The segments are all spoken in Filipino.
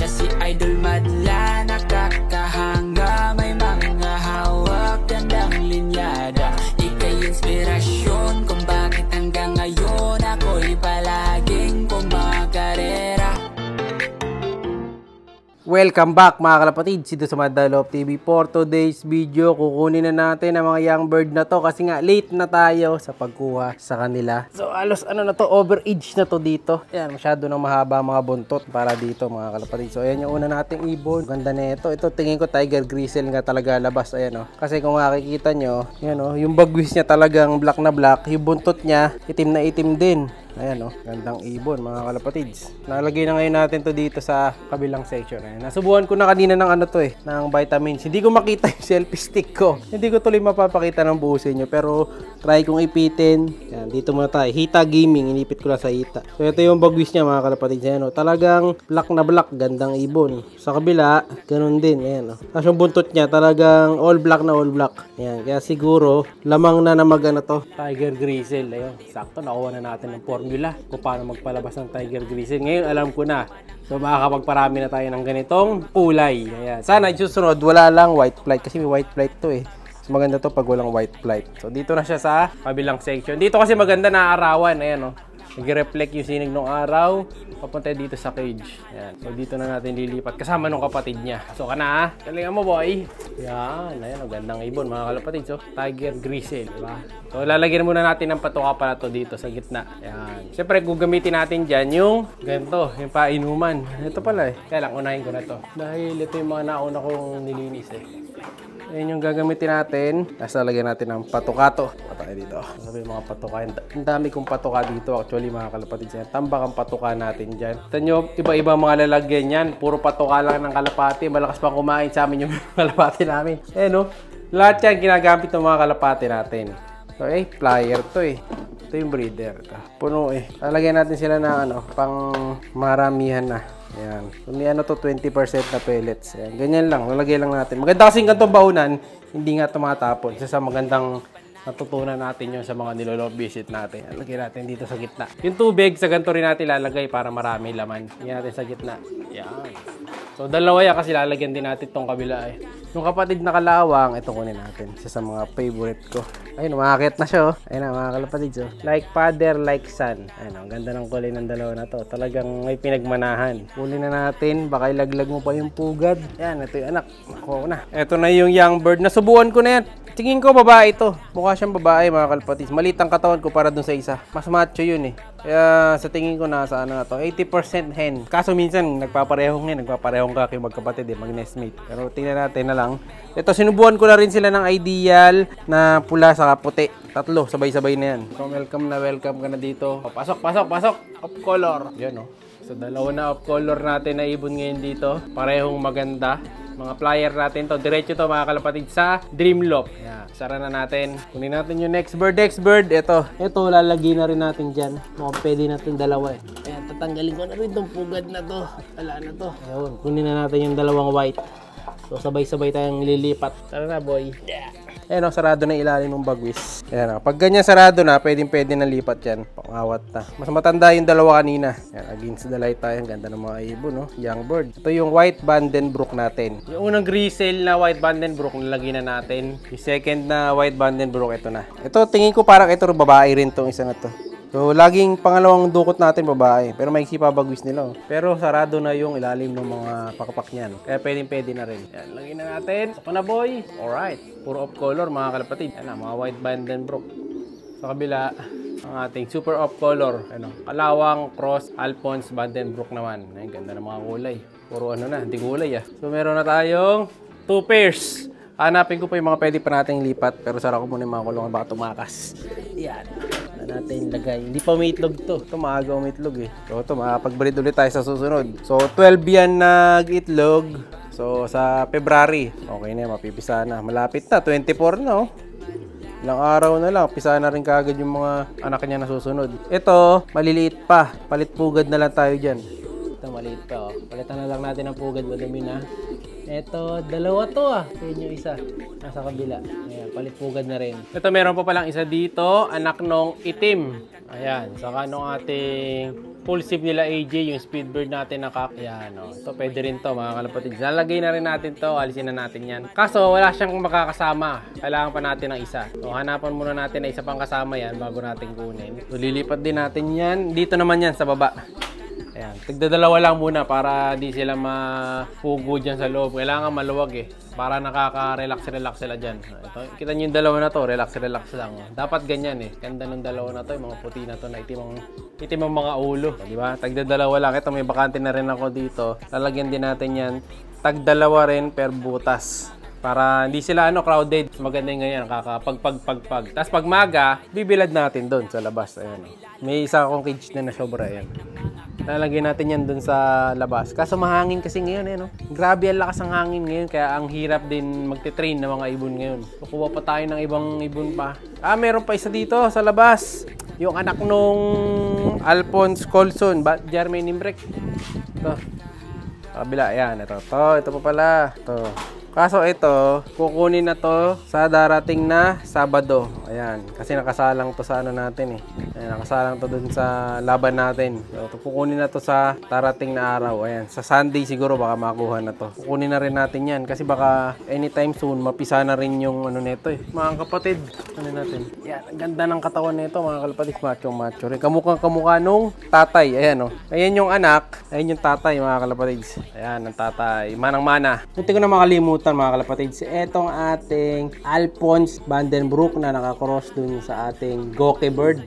si Idol Madla, nakakahanga, may mga hawak, gandang linyada. Ika'y inspirasyon kung bakit hanggang ngayon ako'y palaging kumakarera. Welcome back mga kalapatid, dito sa Madalop TV. For today's video, kukunin na natin ang mga young bird na to kasi nga late na tayo sa pagkuha sa kanila. So alos ano na to, overage na to dito. Ayan, masyado nang mahaba mga buntot para dito mga kalapatid. So ayan yung una nating ibon. Ganda na ito. Ito tingin ko Tiger Grizzle nga talaga labas. Ayan o. Kasi kung makikita nyo, yan o, yung bagwis niya talagang black na black. Yung buntot niya, itim na itim din. Ayan o, gandang ibon mga kalapatids. Nalagay na ngayon natin to dito sa kabilang section. Ayan. Nasubuhan ko na kanina ng ano to ng vitamins. Hindi ko makita yung selfie stick ko. Hindi ko tuloy mapapakita ng buo sa inyo. Pero try kong ipitin. Ayan, dito muna tayo. Hita Gaming, inipit ko lang sa Hita. So ito yung bagwis niya mga kalapatids. Ayan o, talagang black na black, gandang ibon. Sa kabila, ganun din. Ayan o. Tapos yung buntot niya talagang all black na all black. Ayan, kaya siguro lamang na mag ano to, Tiger Grizzle. Ayun, sakto nakuha na natin ng formula kung paano magpalabas ng Tiger Grizzle. Ngayon alam ko na. So makakapagparami na tayo ng ganitong kulay. Ayan. Sana susunod wala lang white flight kasi may white flight to So maganda to pag walang white flight. So dito na siya sa kabilang section. Dito kasi maganda na arawan. Ayan o. Nag-reflect yung sinig ng araw papunta dito sa cage. Ayan. So dito na natin lilipat kasama ng kapatid niya. So kana, galingan mo boy. Yan, ayan, ang gandang ibon mga kalapatid. So Tiger Grizzle, diba? So lalagyan muna natin ng patuka pala to dito sa gitna. Ayan. Siyempre gagamitin natin dyan yung ganito, yung painuman. Ito pala Kaya lang unahin ko na to. Dahil ito yung mga nauna kong nilinis Ayan yung gagamitin natin. Tapos lalagyan natin ng patuka to. Patay dito. Sabi mga patuka. Ang dami kong patuka dito actually mga kalapatid. Tambak ang patuka natin dyan. Ito nyo, iba-iba mga lalagyan yan. Puro patuka lang ng kalapati. Malakas pang kumain sa amin yung kalapati namin. Ayan lahat yan ginagamit ng mga kalapati natin. So flyer to Ito yung breeder. Puno Lalagyan natin sila ng pang maramihan na. Ayan. So, may to 20% na pellets. Ayan. Ganyan lang. Lalagay lang natin. Maganda kasing ganitong baunan, hindi nga tumatapon. Isa sa magandang natutunan natin yun sa mga nilolove visit natin. Lalagay natin dito sa gitna. Yung tubig, sa ganito rin natin lalagay para marami laman. Lagyan natin sa gitna. Ayan. So, dalawa yan kasi lalagyan din natin itong kabila Yung kapatid na kalawang, ito kunin natin. Isa sa mga favorite ko. Ayun, umakit na siya Ayun na, mga kalapatid Like father, like son. Ayun ang ganda ng kulay ng dalawa na to. Talagang may pinagmanahan. Kunin na natin, baka ilaglag mo pa yung pugad. Yan, ito yung anak. Nakuha ko na. Ito na yung young bird. Nasubuhan ko na yan. Tingin ko babae ito. Mukha siyang babae mga kalapatid. Maliit ang katawan ko para dun sa isa. Mas macho yun Kaya sa tingin ko nasa ano na to, 80% hen. Kaso minsan nagpaparehong nagpaparehong kayo magkapatid mag-nestmate. Pero tingnan natin na lang. Ito sinubuhan ko na rin sila ng ideal na pula sa puti. Tatlo, sabay-sabay na yan. So welcome ka na dito. Pasok. Off color. Yan So dalawa na off color natin na ibon ngayon dito. Parehong maganda. Mga flyer natin to. Diretso to mga kalapatid sa Dreamloft. Ayan. Sara na natin. Kunin natin yung next bird. Ito lalagay na rin natin dyan. Mukhang pwede natin dalawa Ayan, tatanggalin ko na rin itong pugad na to. Wala na to. Ayun, kunin na natin yung dalawang white. So sabay-sabay tayong lilipat. Tara na boy. Yeah. Ayan sarado na ilalim ng bagwis. Ayan pag ganyan sarado na, pwede na lipat yan. Pangawat na. Mas matanda yung dalawa kanina. Ayan, against the light tayo. Ang ganda ng mga ibon young bird. Ito yung white Vandenbroek natin. Yung unang grizzle na white Vandenbroek, nilagay na natin. Yung second na white Vandenbroek, ito na. Ito, tingin ko parang ito babae rin tong isa na to. So, laging pangalawang dukot natin babae. Pero may pa bagwis nila Pero sarado na yung ilalim ng mga pakapak niyan. Kaya pwede na rin. Yan, lagyan na natin. Saka na boy. Alright. Puro off color mga kalapatid. Yan mga white Vandenbroek. Sa kabila, ang ating super off color. Kalawang, cross, Alphonse, Vandenbroek naman. Ay, ganda ng mga kulay. Puro hindi kulay So, meron na tayong 2 pairs. Hanapin ko pa yung mga pwede pa nating lipat. Pero sara ko muna yung mga kulungan baka tumakas. Yan. Natin lagay. Hindi pa umiitlog to. Ito maaga umiitlog So ito makapag-breed ulit tayo sa susunod. So 12 yan nag-itlog. So sa February. Okay na mapipisa na. Malapit na. 24 na Ilang araw na lang. Pisa na rin kagad yung mga anak niya na susunod. Ito maliliit pa. Palit pugad na lang tayo dyan. Ito maliit pa Palitan na lang natin ang pugad. Madami na. Ito, dalawa to Yan yung isa. Nasa kabila. Ayan, palit pugad na rin. Ito, meron pa palang isa dito. Anak nung itim. Ayan. Saka nung ating impulsive nila AJ, yung Speedbird natin na kak. Yan, no. Ito pwede rin to mga kalapatid. Lalagay na rin natin to, alisin na natin yan. Kaso wala siyang makakasama. Kailangan pa natin ng isa. So hanapan muna natin na isa pang kasama yan bago natin kunin. So lilipat din natin yan. Dito naman yan sa baba. Ayan, tigdadalawa lang muna para di sila mapugo dyan sa loob. Kailangan maluwag eh. Para nakaka-relax sila dyan. Ito, kita nyo yung dalawa na to, relax lang. Dapat ganyan eh. Ganda ng dalawa na to, yung mga puti na to na itim ang mga ulo. Diba? Tagdadalawa lang. Ito, may bakante na rin ako dito. Lalagyan din natin yan. Tagdalawa rin per butas. Para hindi sila crowded. Maganda yung ganyan, nakakapagpagpagpag. Tapos pag maga, bibilad natin doon sa labas. Ayan. May isa akong cage na sobra. Ayan. Lalagyan natin yan dun sa labas. Kaso mahangin kasi ngayon eh, no? Grabe ang lakas ng hangin ngayon. Kaya ang hirap din magte-train ng mga ibon ngayon. Kukuha pa tayo ng ibang ibon pa. Meron pa isa dito sa labas. Yung anak nung Alphonse Colson. Jermaine Imbrek. Ito. Kabila. Ayan. Ito pa pala. Ito. Kaso ito, kukunin na to sa darating na Sabado. Ayan, kasi nakasalang to sa natin eh. Ayan, nakasalang to dun sa laban natin. So, kukunin na to sa darating na araw. Ayan, sa Sunday siguro baka makuha na to. Kukunin na rin natin yan kasi baka anytime soon mapisa na rin yung nito eh. Mga kapatid, natin. Yan, ang ganda ng katawan nito mga kalapatid. Macho rin. Kamukha nung tatay. Ayan oh. Ayan yung anak. Ayan yung tatay mga kalapatid. Ayan, ang tatay. Manang-mana. Munti ko na makalimutan mga kalapatids, etong ating Alphonse Vandenbroek na nakakross dun sa ating Goke Bird.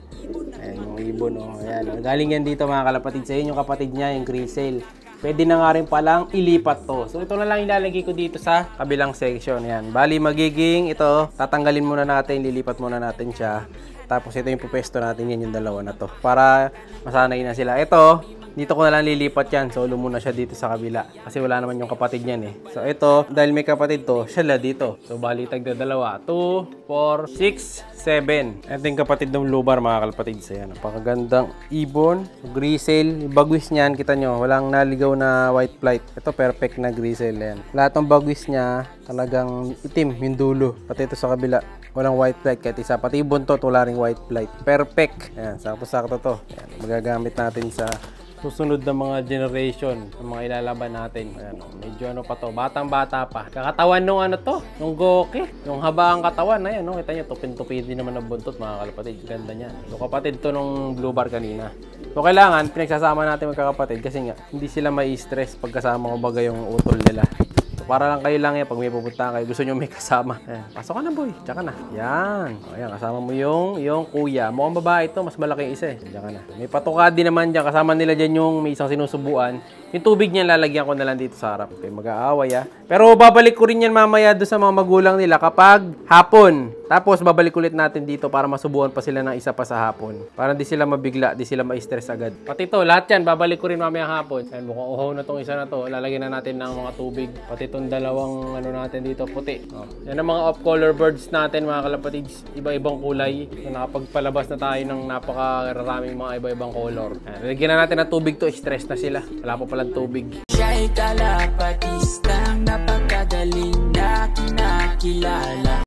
Ayan yung ibon, oh. Ayan, galing yan dito mga kalapatids. Ayan yung kapatid niya, yung Grisel. Pwede na nga rin palang ilipat to. So ito na lang ilalagay ko dito sa kabilang section. Ayan, bali magiging ito, tatanggalin muna natin, lilipat muna natin siya. Tapos ito yung pupesto natin, yan yung dalawa na to. Para masanay na sila. Ito, dito ko na lang lilipat yan. Solo muna siya dito sa kabila. Kasi wala naman yung kapatid niyan eh. So ito, dahil may kapatid to, siya la dito. So bali tagda dalawa. 2, 4, 6, 7. Ito yung kapatid ng lubar mga kalapatid. So yan, napakagandang ibon. Grisel, yung bagwis niyan, kita nyo, walang naligaw na white flight. Ito perfect na grisel yan. Lahat ng bagwis niya, talagang itim yung dulo. Pati ito sa kabila, walang white flight kahit isa. Pati yung buntot, wala ring white flight. Perfect. Ayan, sakto-sakto to. Ayan, magagamit natin sa susunod na mga generation ng mga ilalaban natin. Ayan, medyo pa to, batang-bata pa. Kakatawan nung nung Goke. Yung haba ang katawan, ayan, no? Kita nyo, tupin-tupi din naman ng buntot, mga kalapatid. Ganda niya. So, kapatid to nung Blue Bar kanina. So, kailangan, pinagsasama natin magkakapatid kasi nga, hindi sila mai-stress pagkasama ko baga yung utol nila. So, para lang kayo lang yan, pag may pupunta kayo, gusto nyo may kasama. Ayan, pasok ka na boy, tsaka na. Yan. O, ayan, kasama mo yung kuya. Mukhang babae ito, mas malaki isa eh. Tsaka na. May patukadi naman dyan, kasama nila dyan yung may isang sinusubuan. Yung tubig niya, lalagyan ko na lang dito sa harap. Okay, mag-aaway ah. Pero babalik ko rin yan mamaya doon sa mga magulang nila kapag hapon. Tapos babalik ulit natin dito para masubuan pa sila ng isa pa sa hapon. Para di sila mabigla, di sila ma-stress agad. Pati to, lahat yan, babalik ko rin mamaya hapon. Ayan, mukhang uhaw na tong isa na to. Lalagyan na natin ng mga tubig. Pati itong dalawang natin dito, puti. Oh. Yan ang mga off-color birds natin mga kalapatids. Iba-ibang kulay. So, nakapagpalabas na tayo ng napakaraming mga iba-ibang color. Ayan, lalagyan na natin ng tubig to, stress na sila. Wala pa palang tubig. Siya'y kalapatistang napakagaling na kinakilala.